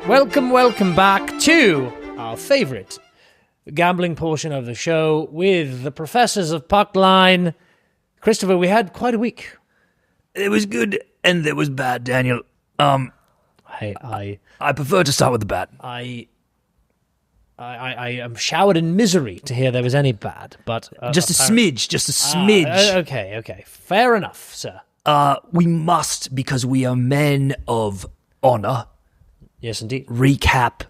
Welcome back to our favourite gambling portion of the show with the professors of Puckline. Christopher, we had quite a week. It was good and it was bad, Daniel. I prefer to start with the bad. I am showered in misery to hear there was any bad, but just a smidge. Okay, fair enough, sir. We must, because we are men of honor. Yes, indeed. Recap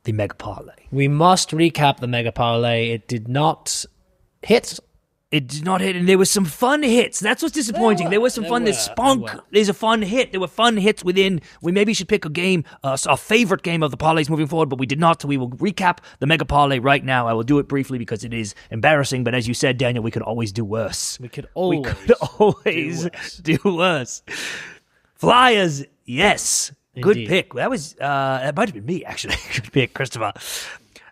the Mega Parlay. We must recap the Mega Parlay. It did not hit. It did not hit, and there were some fun hits. That's what's disappointing. There was some fun. There's Spunk. There's a fun hit. There were fun hits within. We maybe should pick a game, our favorite game of the parlays moving forward, but we did not, so we will recap the Mega Parlay right now. I will do it briefly because it is embarrassing, but as you said, Daniel, we could always do worse. We could always do worse. Flyers, yes. Indeed. Good pick. That might have been me, actually. Good pick, Christopher.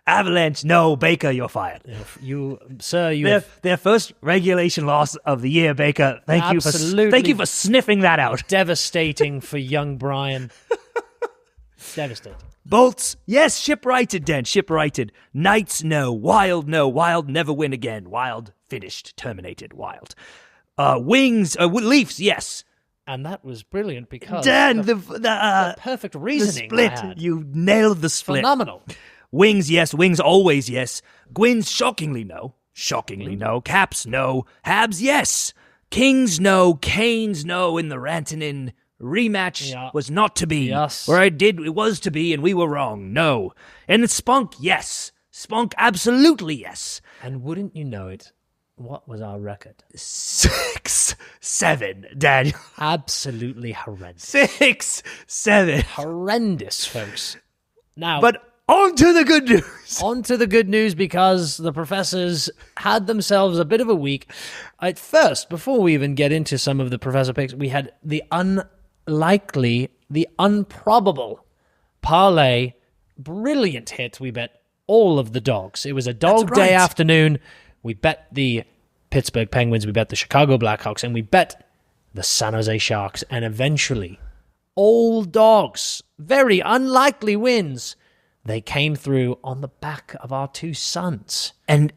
Avalanche, no. Baker, you're fired. Their first regulation loss of the year, Baker. Thank you for sniffing that out. Devastating for young Brian. Devastating. Bolts, yes. Shipwrighted, Dan. Shipwrighted. Knights, no. Wild, no. Wild, never win again. Wild, finished, terminated. Wild. Wings, Leafs, yes. And that was brilliant because Dan, the perfect reasoning. The split. You nailed the split. Phenomenal. Wings, yes. Wings, always, yes. Gwyn's, shockingly, no. Shockingly, no. Caps, no. Habs, yes. Kings, no. Canes, no. In the Rantanen rematch was not to be. Yes. Where it was to be, and we were wrong. No. And the Spunk, yes. Spunk, absolutely, yes. And wouldn't you know it, what was our record? 6-7, Daniel. Absolutely horrendous. 6-7. Horrendous, folks. Now, but on to the good news. On to the good news, because the professors had themselves a bit of a week. At first, before we even get into some of the professor picks, we had the unlikely, the improbable parlay. Brilliant hit. We bet all of the dogs. It was a dog day afternoon. We bet the Pittsburgh Penguins, we bet the Chicago Blackhawks, and we bet the San Jose Sharks. And eventually, all dogs, very unlikely wins, they came through on the back of our two sons. And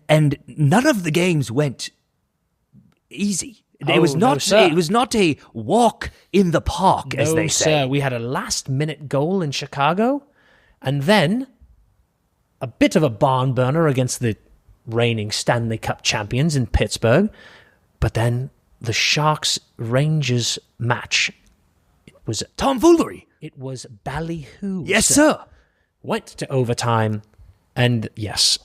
none of the games went easy. It was not a walk in the park, as they say. Sir. We had a last-minute goal in Chicago, and then a bit of a barn burner against the reigning Stanley Cup champions in Pittsburgh. But then the Sharks-Rangers match, it was tomfoolery. It was ballyhoo. Yes, sir. Went to overtime, and yes,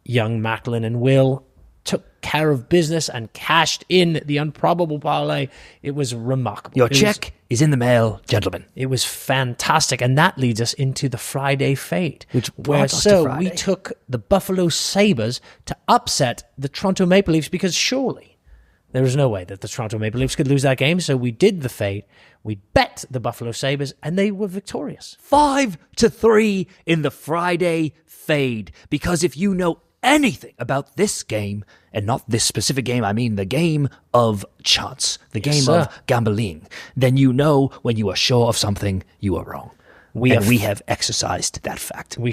young Macklin and Will took care of business and cashed in the improbable parlay. It was remarkable. Your check is in the mail, gentlemen. It was fantastic, and that leads us into the Friday fade, which brought us to Friday. We took the Buffalo Sabres to upset the Toronto Maple Leafs, because surely there was no way that the Toronto Maple Leafs could lose that game. So we did the fade. We bet the Buffalo Sabres, and they were victorious. 5-3 in the Friday fade. Because if you know anything about this game, and not this specific game, I mean the game of chance, the game of gambling, then you know when you are sure of something, you are wrong. We have exercised that fact. We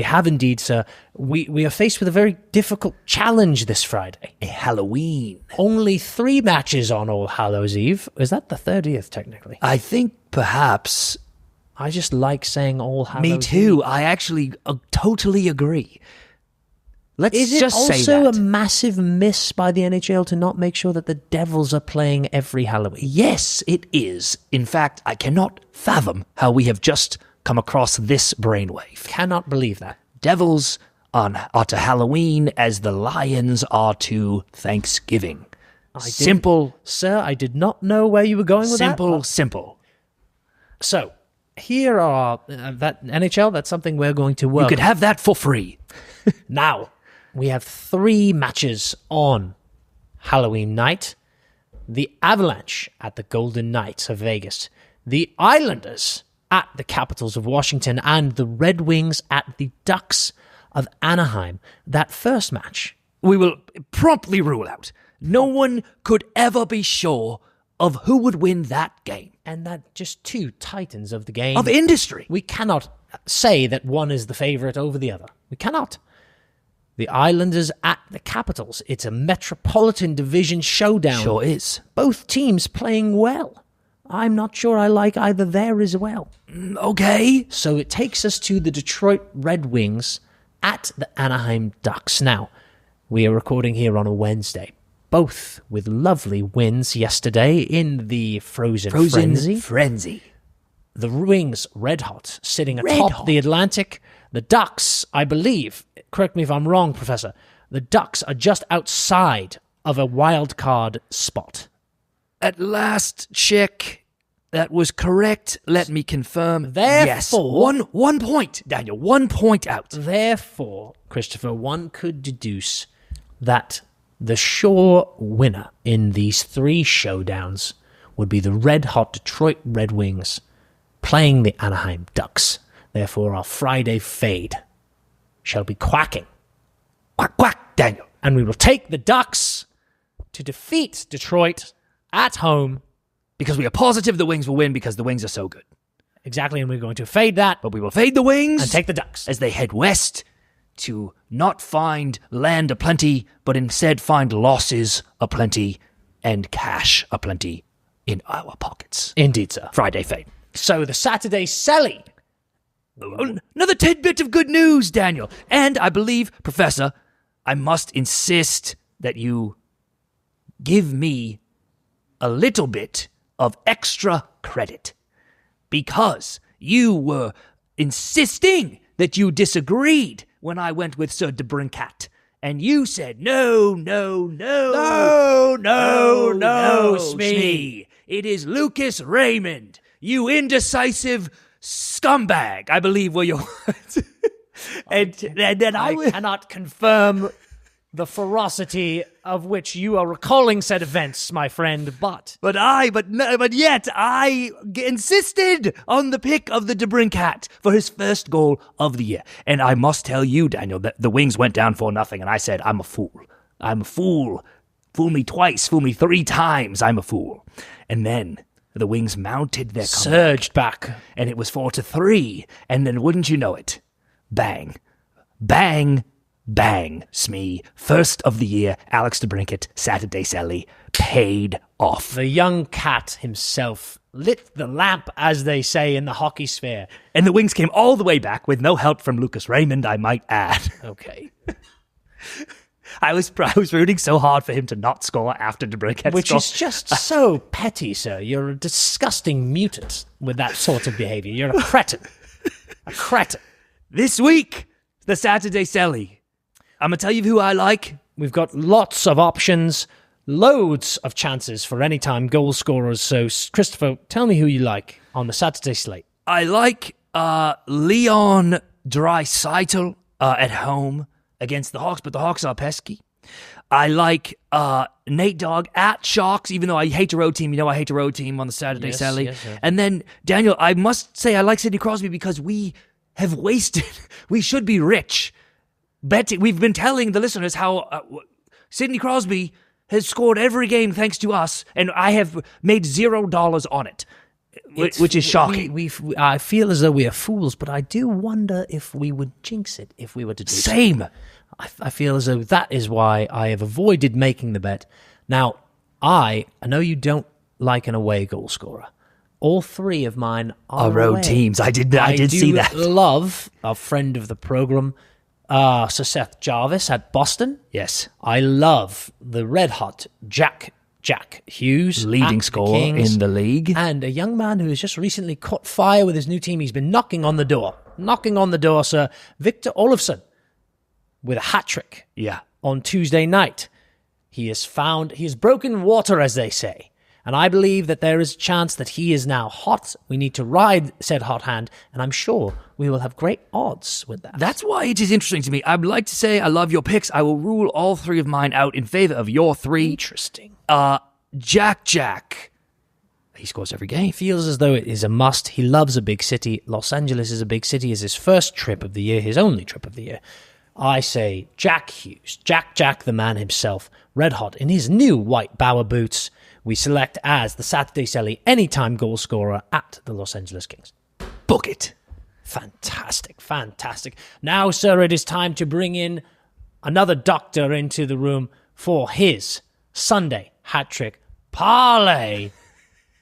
have indeed, sir. We are faced with a very difficult challenge this Friday. A Halloween. Only 3 matches on All Hallows Eve. Is that the 30th, technically? I think perhaps. I just like saying All Hallows Eve. Me too. I actually totally agree. Is it also a massive miss by the NHL to not make sure that the Devils are playing every Halloween? Yes, it is. In fact, I cannot fathom how we have just come across this brainwave. Cannot believe that. Devils are to Halloween as the Lions are to Thanksgiving. Simple. Sir, I did not know where you were going with that. Simple. So, here are that NHL, that's something we're going to work You could have that for free. Now, we have 3 matches on Halloween night. The Avalanche at the Golden Knights of Vegas. The Islanders at the Capitals of Washington. And the Red Wings at the Ducks of Anaheim. That first match we will promptly rule out. No one could ever be sure of who would win that game. And that just two titans of the game. Of industry. We cannot say that one is the favorite over the other. We cannot. The Islanders at the Capitals. It's a Metropolitan Division showdown. Sure is. Both teams playing well. I'm not sure I like either there as well. Okay. So it takes us to the Detroit Red Wings at the Anaheim Ducks. Now, we are recording here on a Wednesday. Both with lovely wins yesterday in the Frozen Frenzy. The Wings, red hot, sitting atop the Atlantic. The Ducks, I believe, correct me if I'm wrong, Professor, the Ducks are just outside of a wild card spot. At last check, that was correct. Let me confirm. Therefore, yes, one point, Daniel, 1 point out. Therefore, Christopher, one could deduce that the sure winner in these three showdowns would be the red-hot Detroit Red Wings playing the Anaheim Ducks. Therefore, our Friday fade shall be quacking. Quack, quack, Daniel. And we will take the Ducks to defeat Detroit at home. Because we are positive the Wings will win because the Wings are so good. Exactly, and we're going to fade that. But we will fade the Wings. And take the Ducks. As they head west to not find land aplenty, but instead find losses aplenty and cash aplenty in our pockets. Indeed, sir. Friday fade. So the Saturday Celly. Another tidbit of good news, Daniel. And I believe, Professor, I must insist that you give me a little bit of extra credit. Because you were insisting that you disagreed when I went with Sir DeBrincat. And you said, no, Smee. It is Lucas Raymond, you indecisive scumbag, I believe were your words. and I cannot confirm the ferocity of which you are recalling said events, my friend, but yet I insisted on the pick of the DeBrincat for his first goal of the year. And I must tell you, Daniel, that the Wings went down 4-0, and I said, I'm a fool. I'm a fool. Fool me twice, fool me 3 times, I'm a fool. And then the Wings mounted their comeback. Surged back. And it was 4-3. And then wouldn't you know it? Bang. Bang. Bang, Smee. First of the year, Alex DeBrincat, Saturday Celly, paid off. The young cat himself lit the lamp, as they say in the hockey sphere. And the Wings came all the way back with no help from Lucas Raymond, I might add. Okay. I was rooting so hard for him to not score after DeBrincat Which is just so petty, sir. You're a disgusting mutant with that sort of behavior. You're a cretin. A cretin. This week, the Saturday Celly. I'm going to tell you who I like. We've got lots of options, loads of chances for anytime goal scorers. So, Christopher, tell me who you like on the Saturday slate. I like Leon Draisaitl at home against the Hawks, but the Hawks are pesky. I like Nate Dogg at Sharks, even though I hate the road team. You know I hate the road team on the Saturday Celly. Yes. And then, Daniel, I must say I like Sidney Crosby because we have wasted. We should be rich. We've been telling the listeners how Sidney Crosby has scored every game thanks to us, and I have made $0 on it, which is shocking. I feel as though we are fools, but I do wonder if we would jinx it if we were to do Same. So. I feel as though that is why I have avoided making the bet. Now, I know you don't like an away goal scorer. All 3 of mine are road away. teams. I did see that. I love a friend of the program, Sir Seth Jarvis at Boston. Yes. I love the red-hot Jack Hughes. Leading scorer in the league. And a young man who has just recently caught fire with his new team. He's been knocking on the door, sir. Victor Olofsson with a hat trick. Yeah. On Tuesday night. He has broken water, as they say. And I believe that there is a chance that he is now hot. We need to ride said hot hand, and I'm sure we will have great odds with that. That's why it is interesting to me. I'd like to say I love your picks. I will rule all 3 of mine out in favor of your 3. Interesting. Jack. He scores every game. He feels as though it is a must. He loves a big city. Los Angeles is a big city. It's his first trip of the year, his only trip of the year. I say Jack Hughes, Jack the man himself, red hot in his new white Bauer boots. We select as the Saturday Celly anytime goal scorer at the Los Angeles Kings. Book it. Fantastic, fantastic. Now, sir, it is time to bring in another doctor into the room for his Sunday Hat Trick Parlay.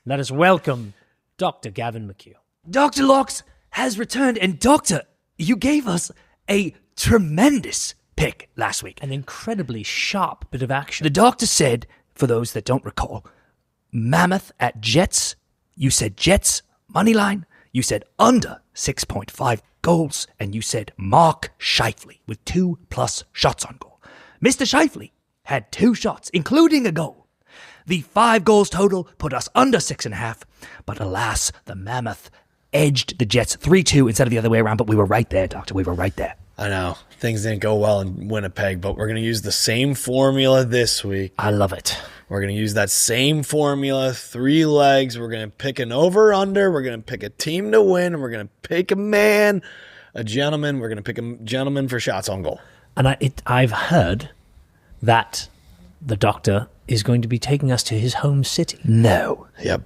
Let us welcome Dr. Gavin McHugh. Dr. Locks has returned, and Doctor, you gave us a tremendous pick last week. An incredibly sharp bit of action. The doctor said, for those that don't recall, Mammoth at Jets. You said Jets, money line. You said under 6.5 goals. And you said Mark Scheifele with 2+ shots on goal. Mr. Scheifele had 2 shots, including a goal. The 5 goals total put us under 6.5. But alas, the Mammoth edged the Jets 3-2 instead of the other way around. But we were right there, Doctor. We were right there. I know. Things didn't go well in Winnipeg, but we're going to use the same formula this week. I love it. We're going to use that same formula, 3 legs. We're going to pick an over-under. We're going to pick a team to win. And we're going to pick a man, a gentleman. We're going to pick a gentleman for shots on goal. And I've heard that the doctor is going to be taking us to his home city. No. Yep.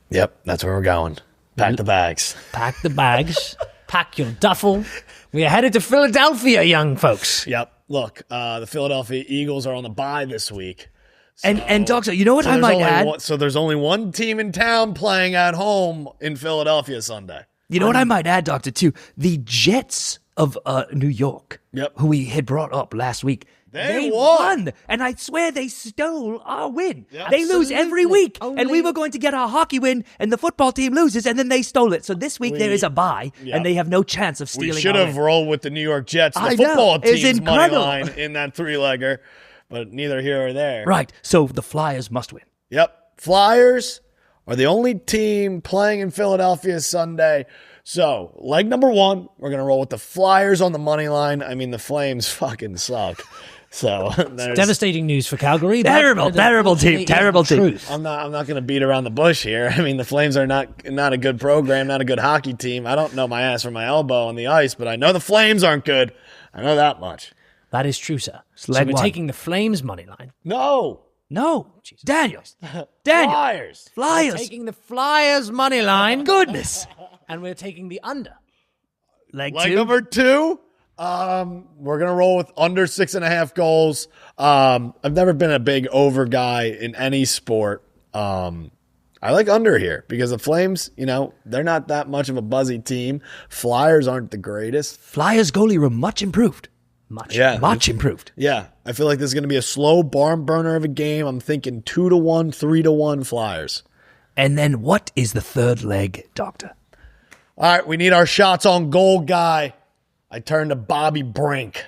That's where we're going. Pack the bags. Pack the bags. Pack your duffel. We are headed to Philadelphia, young folks. Yep. Look, the Philadelphia Eagles are on the bye this week. So, and Doctor, you know what I might add? So there's only one team in town playing at home in Philadelphia Sunday. You know what I might add, Doctor, too? The Jets of New York, who we had brought up last week, they won. And I swear they stole our win. Yep. They lose every week. And we were going to get our hockey win, and the football team loses, and then they stole it. So this week there is a bye, and they have no chance of stealing. We should have rolled with the New York Jets, the football team's money line in that 3-legger, but neither here or there. Right. So the Flyers must win. Yep. Flyers are the only team playing in Philadelphia Sunday. So, leg number 1, we're going to roll with the Flyers on the money line. I mean, the Flames fucking suck. So devastating news for Calgary. Terrible team. I'm not going to beat around the bush here. I mean, the Flames are not a good program, not a good hockey team. I don't know my ass from my elbow on the ice, but I know the Flames aren't good. I know that much. That is true, sir. So we're taking the Flames money line. No. Jesus. Daniel. Flyers. We're taking the Flyers money line. Goodness. And we're taking the under. Leg number 2. We're going to roll with under 6.5 goals. I've never been a big over guy in any sport. I like under here because the Flames, they're not that much of a buzzy team. Flyers aren't the greatest. Flyers goalie room much improved. Much improved. Yeah. I feel like this is going to be a slow barn burner of a game. I'm thinking 2-1, 3-1 Flyers. And then what is the third leg, Doctor? All right. We need our shots on goal guy. I turned to Bobby Brink.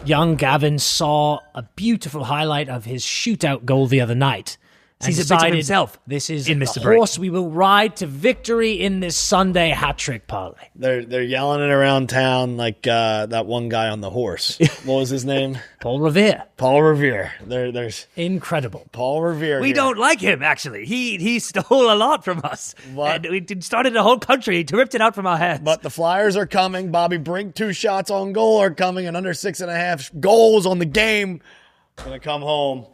Young Gavin saw a beautiful highlight of his shootout goal the other night. He's a victim himself. This is in the Mr. Brink. horse we will ride to victory in this Sunday Hat Trick Parlay. They're yelling it around town like that one guy on the horse. What was his name? Paul Revere. There's incredible. Paul Revere. We don't like him, actually. He stole a lot from us. And we started a whole country. He ripped it out from our hands. But the Flyers are coming. Bobby Brink, 2 shots on goal are coming, and under 6.5 goals on the game. Gonna come home.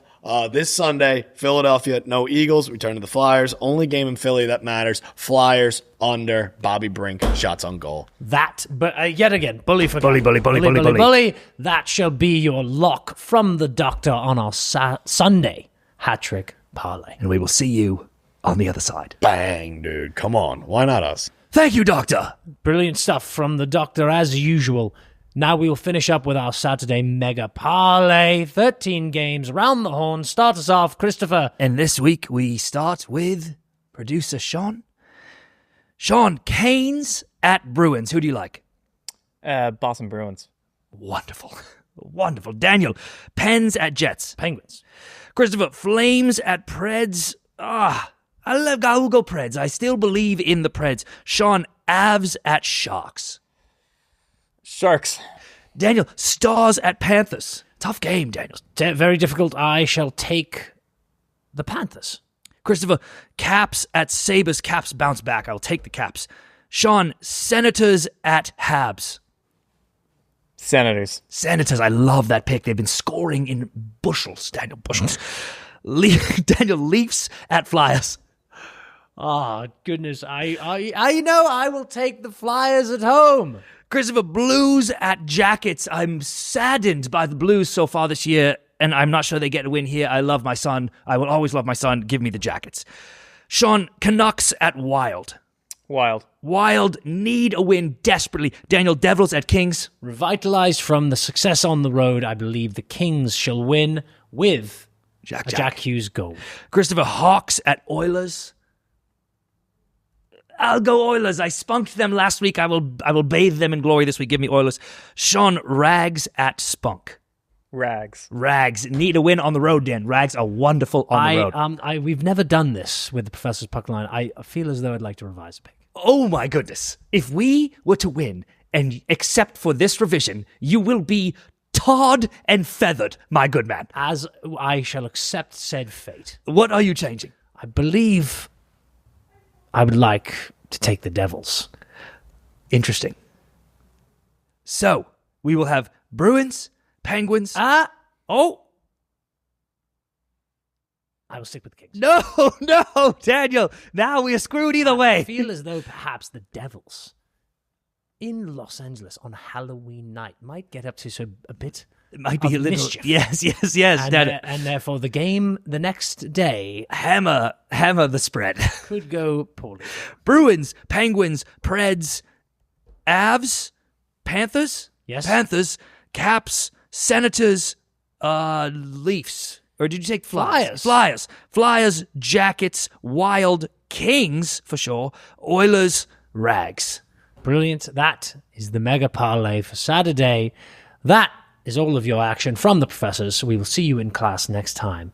This Sunday, Philadelphia, no Eagles. Return to the Flyers. Only game in Philly that matters. Flyers under Bobby Brink. Shots on goal. But yet again, bully. Bully. That shall be your lock from the doctor on our Sunday Hat Trick Parlay. And we will see you on the other side. Bang, dude. Come on. Why not us? Thank you, Doctor. Brilliant stuff from the doctor as usual. Now we will finish up with our Saturday Mega Parlay. 13 games around the horn. Start us off, Christopher. And this week we start with producer Sean. Sean, Canes at Bruins. Who do you like? Boston Bruins. Wonderful. Daniel, Pens at Jets. Penguins. Christopher, Flames at Preds. I will go Preds. I still believe in the Preds. Sean, Avs at Sharks. Sharks. Daniel, Stars at Panthers. Tough game, Daniel. Very difficult. I shall take the Panthers. Christopher, Caps at Sabres. Caps bounce back. I'll take the Caps. Sean, Senators at Habs. Senators. I love that pick. They've been scoring in bushels, Daniel, bushels. Daniel, Leafs at Flyers. Oh, goodness. I know I will take the Flyers at home. Christopher, Blues at Jackets. I'm saddened by the Blues so far this year, and I'm not sure they get a win here. I love my son. I will always love my son. Give me the Jackets. Sean, Canucks at Wild. Wild need a win desperately. Daniel, Devils at Kings. Revitalized from the success on the road, I believe the Kings shall win with a Jack Hughes goal. Christopher, Hawks at Oilers. I'll go Oilers. I spunked them last week. I will bathe them in glory this week. Give me Oilers. Sean, Rags at Spunk. Rags need a win on the road, Dan. Rags are wonderful on the road. We've never done this with the Professor's Puck Line. I feel as though I'd like to revise a pick. Oh my goodness. If we were to win, and except for this revision, you will be tarred and feathered, my good man. As I shall accept said fate. What are you changing? I believe I would like to take the Devils. Interesting. So, we will have Bruins, Penguins. I will stick with the Kings. No, Daniel. Now we are screwed either way. I feel as though perhaps the Devils in Los Angeles on Halloween night might get up to a bit. It might be a little mischief. Yes. And therefore the game the next day hammer the spread. Could go poorly. Bruins, Penguins, Preds, Avs, Panthers. Yes. Panthers, Caps, Senators, Leafs. Or did you take Flyers? Flyers, Jackets, Wild, Kings for sure, Oilers, Rags. Brilliant. That is the mega parlay for Saturday. That is all of your action from the professors. We will see you in class next time.